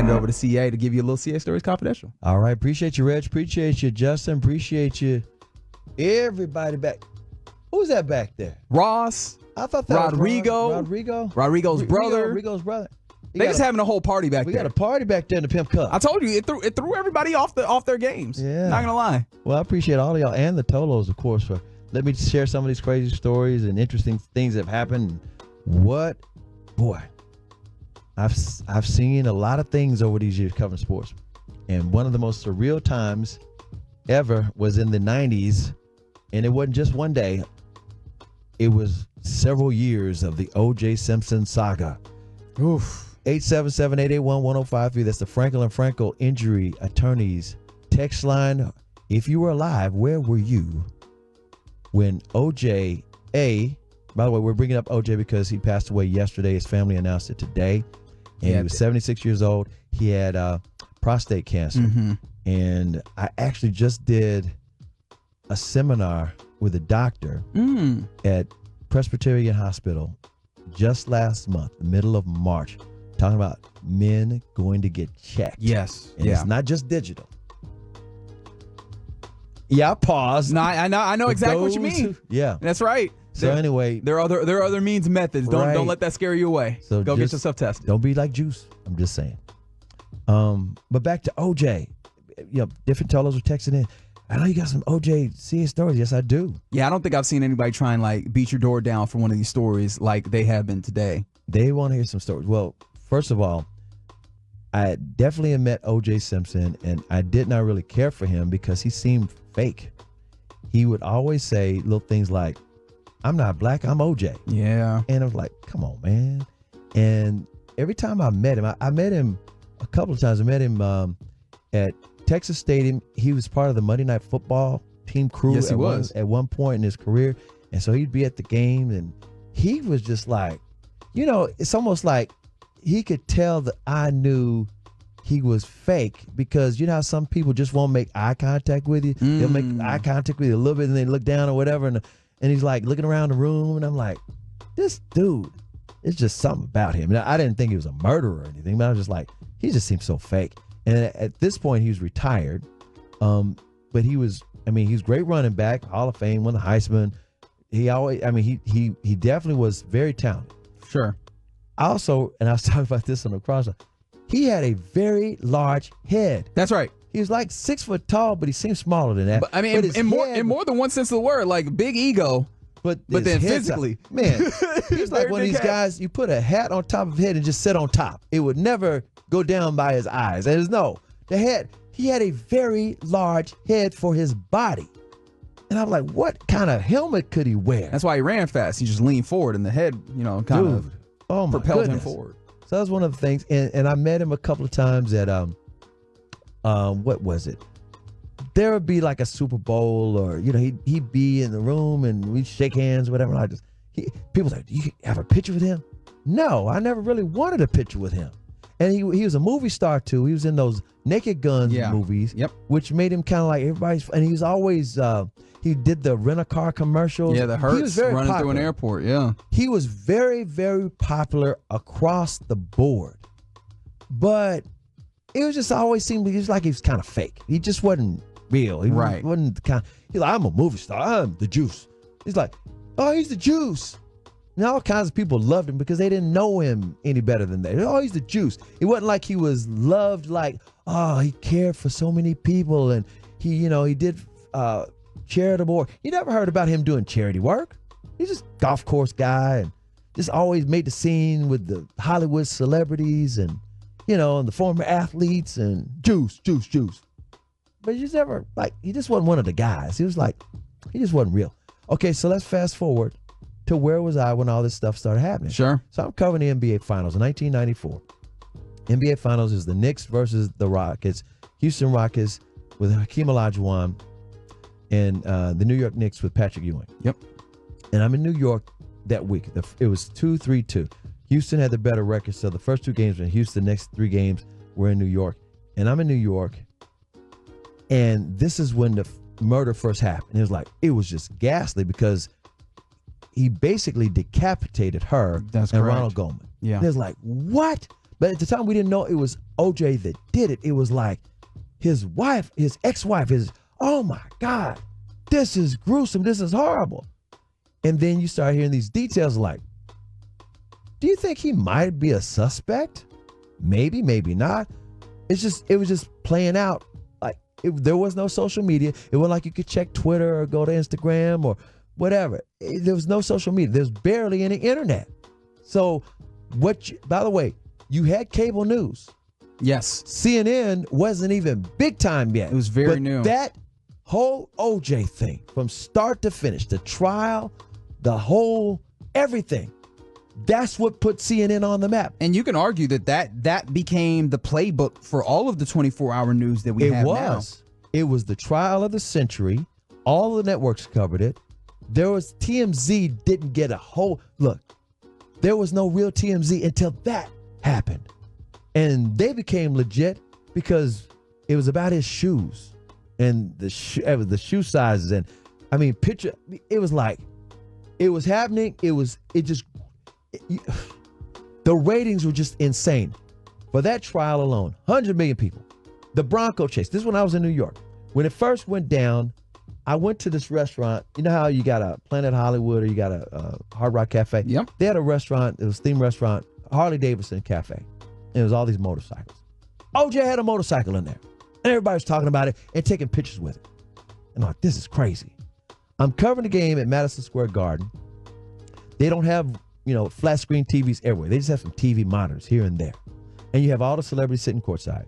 hand it over to CA to give you a little CA Stories Confidential. All right. Appreciate you, Reg. Appreciate you, Justin. Appreciate you. Everybody back. Who's that back there? Ross. I thought that Rodrigo. was Rodrigo. Rodrigo's brother. Rodrigo's brother. They just having a whole party back we there. got a party back there in the Pimp Cup. I told you, it threw everybody off their games. Yeah. Not going to lie. Well, I appreciate all of y'all and the Tolos, of course, for letting me share some of these crazy stories and interesting things that have happened. Boy, I've seen a lot of things over these years covering sports. And one of the most surreal times ever was in the 90s. And it wasn't just one day. It was several years of the O.J. Simpson saga. Oof. 877-881-1053. That's the Frankel and Frankel Injury Attorneys text line. If you were alive, where were you when O.J. By the way, we're bringing up O.J. because he passed away yesterday. His family announced it today. And he was 76 years old. He had prostate cancer. Mm-hmm. And I actually just did a seminar with a doctor at Presbyterian Hospital just last month, the middle of March, talking about men going to get checked. Yes. And it's not just digital. Yeah, pause. No, I know exactly what you mean. Yeah. That's right. So anyway, there are other means and methods. Don't let that scare you away. So go get yourself tested. Don't be like Juice. I'm just saying. But back to OJ. Different Tolos were texting in. I know you got some OJ CA stories. Yes, I do. Yeah, I don't think I've seen anybody try and beat your door down for one of these stories like they have been today. They want to hear some stories. Well, first of all, I definitely met OJ Simpson, and I did not really care for him because he seemed fake. He would always say little things like, I'm not black, I'm OJ. Yeah. And I was like, come on, man. And every time I met him, I met him a couple of times. I met him at Texas Stadium. He was part of the Monday Night Football team crew. Yes, he was. At one point in his career. And so he'd be at the game, and he was just like, it's almost like he could tell that I knew he was fake, because you know how some people just won't make eye contact with you. They'll make eye contact with you a little bit and then look down or whatever, and he's like looking around the room, and I'm like, this dude, it's just something about him. And I didn't think he was a murderer or anything, but I was just like, he just seems so fake. And at this point, he was retired, but he was great running back, Hall of Fame, won the Heisman. He definitely was very talented. Sure. Also, and I was talking about this on the cross, he had a very large head. That's right. He was like 6 foot tall, but he seemed smaller than that. But, in more than one sense of the word, like big ego. But then physically, man, he's like one of these guys. You put a hat on top of his head and just sit on top. It would never go down by his eyes. And the head. He had a very large head for his body. And I'm like, what kind of helmet could he wear? That's why he ran fast. He just leaned forward, and the head, kind of propelled him forward. So that was one of the things. And I met him a couple of times at what was it? There would be like a Super Bowl, or he'd be in the room and we'd shake hands, whatever. And people like, do you have a picture with him? No, I never really wanted a picture with him. And he was a movie star too. He was in those Naked Gun movies, which made him kind of like everybody's. And he was always he did the rent-a-car commercials. Yeah, the Hertz running popular through an airport. Yeah, he was very, very popular across the board, but it was just always seemed like he was kind of fake. He just wasn't real. He wasn't the kind. He's like, I'm a movie star. I'm the Juice. He's like, oh, he's the Juice. And all kinds of people loved him because they didn't know him any better than that. Oh, he's the Juice. It wasn't like he was loved like, oh, he cared for so many people, and he did charitable work. You never heard about him doing charity work. He's just a golf course guy and just always made the scene with the Hollywood celebrities and, and the former athletes and Juice. But he just wasn't one of the guys. He just wasn't real. Okay, so let's fast forward to where was I when all this stuff started happening. Sure. So I'm covering the NBA Finals in 1994. NBA Finals is the Knicks versus the Rockets. Houston Rockets with Hakeem Olajuwon and the New York Knicks with Patrick Ewing. Yep. And I'm in New York that week. It was 2-3-2. Houston had the better record, so the first 2 games were in Houston. The next 3 games were in New York. And I'm in New York, and this is when the murder first happened. It was just ghastly because he basically decapitated her and Ronald Goldman. Yeah. And it was like, what? But at the time, we didn't know it was OJ that did it. It was like his wife, his ex-wife, oh my God, this is gruesome. This is horrible. And then you start hearing these details like, do you think he might be a suspect? Maybe, maybe not. It was just playing out. Like there was no social media. It wasn't like you could check Twitter or go to Instagram or whatever. There was no social media. There's barely any internet. So by the way, you had cable news. Yes. CNN wasn't even big time yet. It was very new. That whole OJ thing from start to finish, the trial, the whole everything, that's what put CNN on the map. And you can argue that became the playbook for all of the 24-hour news that we have now. It was the trial of the century. All the networks covered it. TMZ didn't get a whole look. There was no real TMZ until that happened. And they became legit because it was about his shoes and the shoe sizes. And I mean, it was like, it was happening. The ratings were just insane. For that trial alone, 100 million people. The Bronco chase. This is when I was in New York. When it first went down, I went to this restaurant. You know how you got a Planet Hollywood or you got a Hard Rock Cafe? Yep. They had a restaurant. It was a themed restaurant, Harley Davidson Cafe. And it was all these motorcycles. OJ had a motorcycle in there. And everybody was talking about it and taking pictures with it. And I'm like, this is crazy. I'm covering the game at Madison Square Garden. They don't have, flat screen TVs everywhere. They just have some TV monitors here and there. And you have all the celebrities sitting courtside.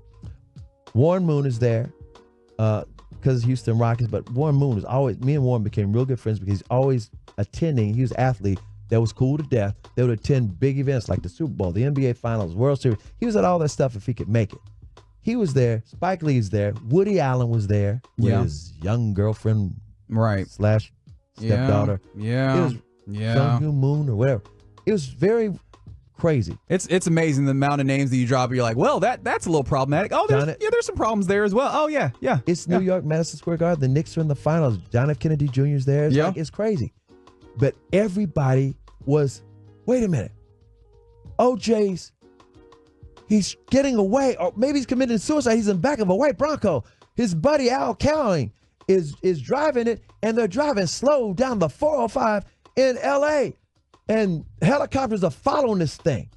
Warren Moon is there because Houston Rockets, but Warren Moon is always, me and Warren became real good friends because he's always attending. He was an athlete that was cool to death. They would attend big events like the Super Bowl, the NBA Finals, World Series. He was at all that stuff if he could make it. He was there. Spike Lee's there. Woody Allen was there with his young girlfriend, /stepdaughter. Yeah. It was Jung Moon or whatever. It was very crazy. It's amazing the amount of names that you drop. You're like, well, that's a little problematic. Oh, there's some problems there as well. Oh, yeah. It's New York, Madison Square Garden. The Knicks are in the finals. John F. Kennedy Jr. is there. It's crazy. But everybody was, wait a minute. He's getting away, or maybe he's committing suicide. He's in the back of a white Bronco. His buddy Al Cowling is driving it, and they're driving slow down the 405 in L.A., and helicopters are following this thing.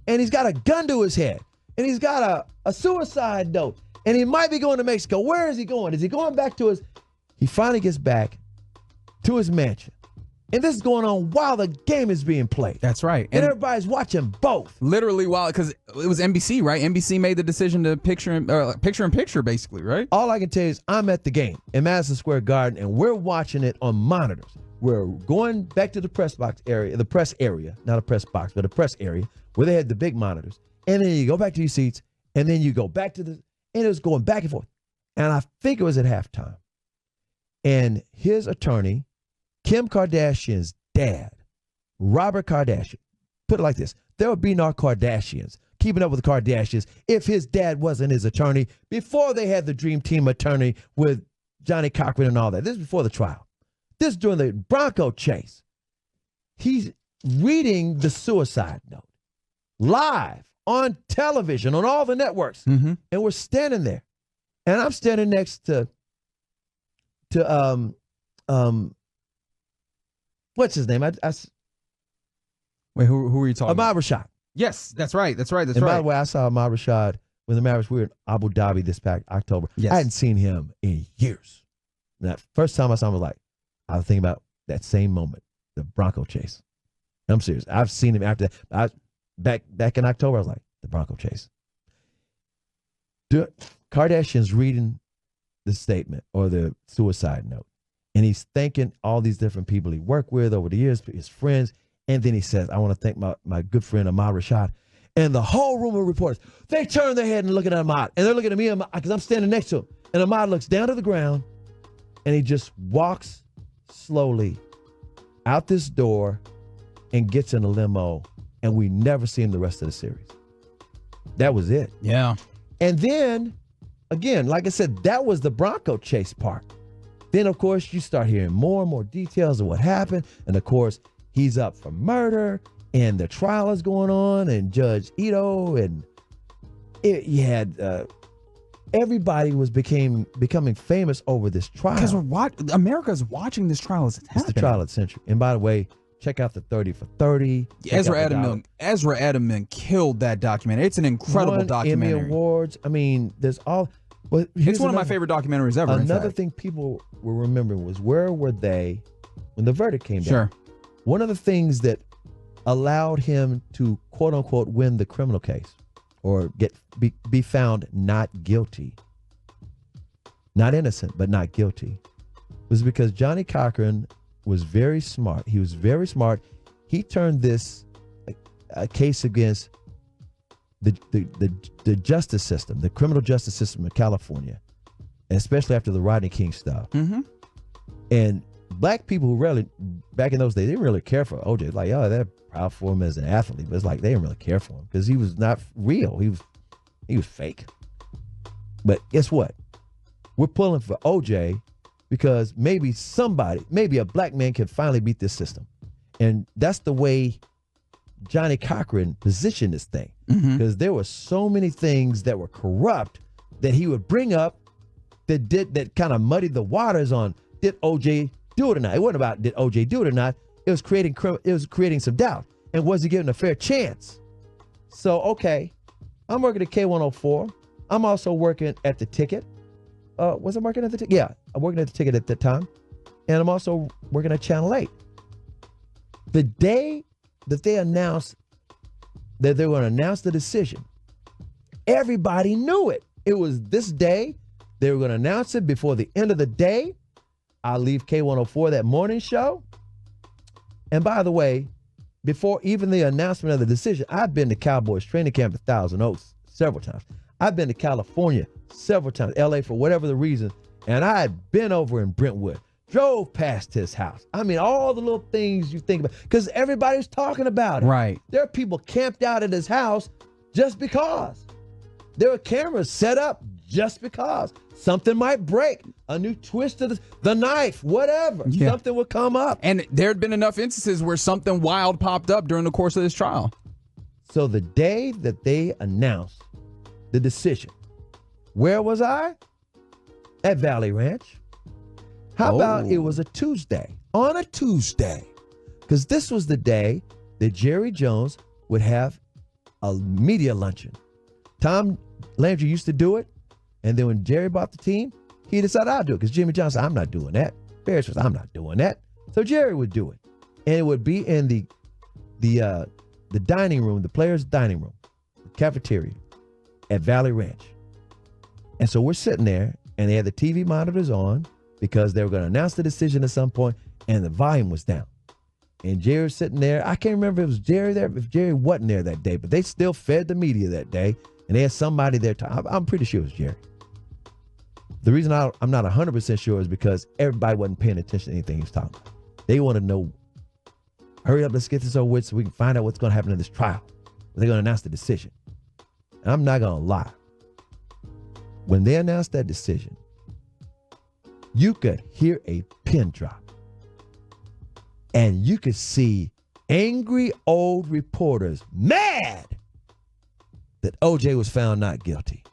And he's got a gun to his head, and he's got a suicide note, and he might be going to Mexico. Where is he going? Is he going back to he finally gets back to his mansion. And this is going on while the game is being played. That's right. And everybody's watching both. Literally while, because it was NBC, right? NBC made the decision to picture in picture, basically, right? All I can tell you is I'm at the game in Madison Square Garden, and we're watching it on monitors. We're going back to the press area, not a press box, but a press area, where they had the big monitors. And then you go back to your seats, and then you go back to and it was going back and forth. And I think it was at halftime. And his attorney, Kim Kardashian's dad, Robert Kardashian, put it like this. There would be no Kardashians keeping up with the Kardashians if his dad wasn't his attorney before they had the Dream Team attorney with Johnny Cochran and all that. This is before the trial. This is during the Bronco chase. He's reading the suicide note live on television, on all the networks. Mm-hmm. And we're standing there. And I'm standing next to what's his name? Wait, who are you talking about? Ahmad Rashad. Yes, that's right. By the way, I saw Ahmad Rashad when the Mavericks were in Abu Dhabi this past October. Yes. I hadn't seen him in years. That first time I saw him, I was thinking about that same moment, the Bronco chase. I'm serious. I've seen him after that. Back in October, I was like, the Bronco chase. Kardashian's reading the statement or the suicide note. And he's thanking all these different people he worked with over the years, his friends. And then he says, I want to thank my good friend, Ahmad Rashad. And the whole room of reporters, they turn their head and look at Ahmad. And they're looking at me because I'm standing next to him. And Ahmad looks down to the ground, and he just walks slowly out this door and gets in a limo. And we never see him the rest of the series. That was it. Yeah. And then, again, like I said, that was the Bronco chase part. Then, of course, you start hearing more and more details of what happened. And, of course, he's up for murder, and the trial is going on, and Judge Ito and You had everybody was becoming famous over this trial. Because America's watching this trial as it's happening. It's the trial of the century. And by the way, check out the 30 for 30. Ezra Edelman killed that documentary. It's an incredible documentary. Emmy Awards. I mean, there's all. Well, it's one of my favorite documentaries ever. Another thing people were remembering was, where were they when the verdict came down? Sure. One of the things that allowed him to, quote unquote, win the criminal case or be found not guilty, not innocent, but not guilty, was because Johnny Cochran was very smart. He was very smart. He turned this a case against the justice system, the criminal justice system in California, and especially after the Rodney King stuff. Mm-hmm. And black people who really, back in those days, they didn't really care for OJ. Like, oh, they're proud for him as an athlete, but it's like they didn't really care for him because he was not real. He was fake. But guess what? We're pulling for OJ because maybe a black man can finally beat this system. And that's the way Johnny Cochran positioned this thing, because there were so many things that were corrupt that he would bring up that kind of muddied the waters on, did OJ do it or not? It wasn't about did OJ do it or not. It was creating some doubt. And was he given a fair chance? So, okay, I'm working at K104. I'm also working at the Ticket. Was I working at the Ticket? Yeah, I'm working at the Ticket at that time. And I'm also working at Channel 8. The day that they announced that they were going to announce the decision, everybody knew it. It was this day. They were going to announce it before the end of the day. I'll leave K104, that morning show. And by the way, before even the announcement of the decision, I've been to Cowboys training camp at Thousand Oaks several times. I've been to California several times, LA for whatever the reason, and I had been over in Brentwood, drove past his house. I mean, all the little things you think about, because everybody's talking about it. Right. There are people camped out at his house just because. There were cameras set up just because. Something might break, a new twist to the knife, whatever. Yeah. Something would come up. And there had been enough instances where something wild popped up during the course of this trial. So the day that they announced the decision, where was I? At Valley Ranch. How about it was a Tuesday? On a Tuesday. Because this was the day that Jerry Jones would have a media luncheon. Tom Landry used to do it. And then when Jerry bought the team, he decided I'll do it. Because Jimmy Johnson said, I'm not doing that. Barry says, I'm not doing that. So Jerry would do it. And it would be in the dining room, the players' dining room, the cafeteria at Valley Ranch. And so we're sitting there, and they had the TV monitors on because they were going to announce the decision at some point, and the volume was down. And Jerry was sitting there. I can't remember if it was Jerry there, if Jerry wasn't there that day, but they still fed the media that day, and they had somebody there. I'm pretty sure it was Jerry. The reason I'm not 100% sure is because everybody wasn't paying attention to anything he was talking about. They want to know, hurry up, let's get this over with so we can find out what's going to happen in this trial. They're going to announce the decision. And I'm not going to lie. When they announced that decision, you could hear a pin drop. And you could see angry old reporters mad that OJ was found not guilty.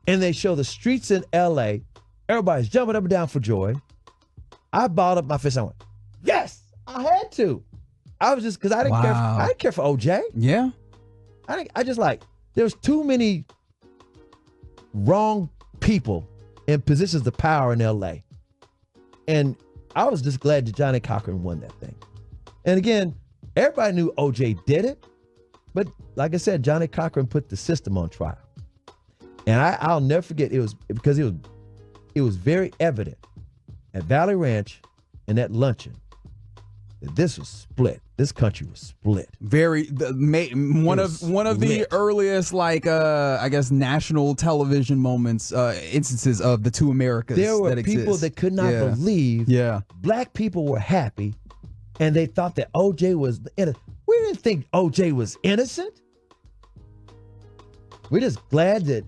And they show the streets in LA. Everybody's jumping up and down for joy. I balled up my fist. I went, yes, I had to. I was just, because I didn't care for OJ. Yeah. I just like, there was too many wrong people in positions of power in LA. And I was just glad that Johnny Cochran won that thing. And again, everybody knew OJ did it. But like I said, Johnny Cochran put the system on trial. And I'll never forget, it was because it was very evident at Valley Ranch and at luncheon that this was split. This country was split. One of the earliest, like I guess, national television moments, instances of the two Americas. There were people that could not believe. Yeah, black people were happy, and they thought that OJ was innocent. We didn't think OJ was innocent. We're just glad that,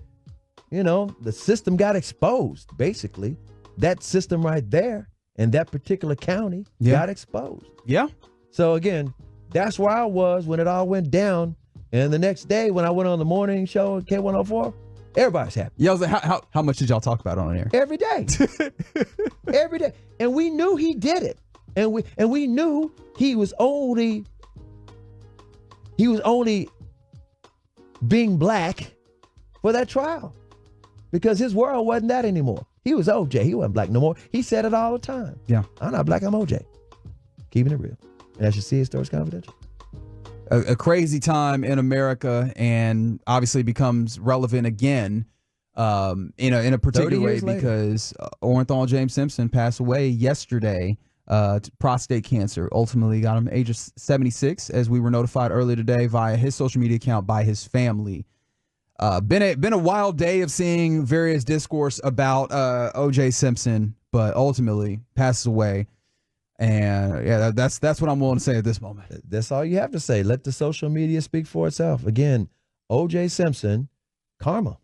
the system got exposed. Basically, that system right there in that particular county got exposed. Yeah. So again, that's where I was when it all went down. And the next day when I went on the morning show at K104, everybody's happy. Yeah, I was like, how much did y'all talk about on air? Every day. Every day. And we knew he did it. And we knew he was only being black for that trial. Because his world wasn't that anymore. He was OJ. He wasn't black no more. He said it all the time. Yeah. I'm not black, I'm OJ. Keeping it real. And as you see, his story's confidential. A crazy time in America, and obviously becomes relevant again in a particular way because Orenthal James Simpson passed away yesterday to prostate cancer. Ultimately got him at the age of 76, as we were notified earlier today via his social media account by his family. Been a wild day of seeing various discourse about O.J. Simpson, but ultimately passes away. And yeah, that's what I'm willing to say at this moment. That's all you have to say. Let the social media speak for itself. Again, O.J. Simpson, karma.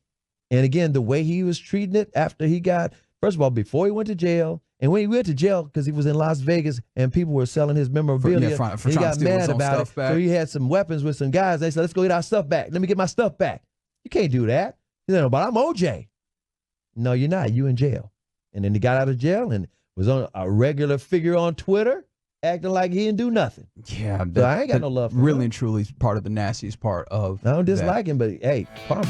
And again, the way he was treating it after he got, first of all, before he went to jail, and when he went to jail because he was in Las Vegas and people were selling his memorabilia, for he got mad about it. Back. So he had some weapons with some guys. They said, let's go get our stuff back. Let me get my stuff back. You can't do that. He said, but I'm OJ. No, you're not. You in jail. And then he got out of jail and was on a regular figure on Twitter, acting like he didn't do nothing. Yeah. So I ain't got no love for him. Really and truly part of the nastiest part of I don't dislike him, but hey, karma.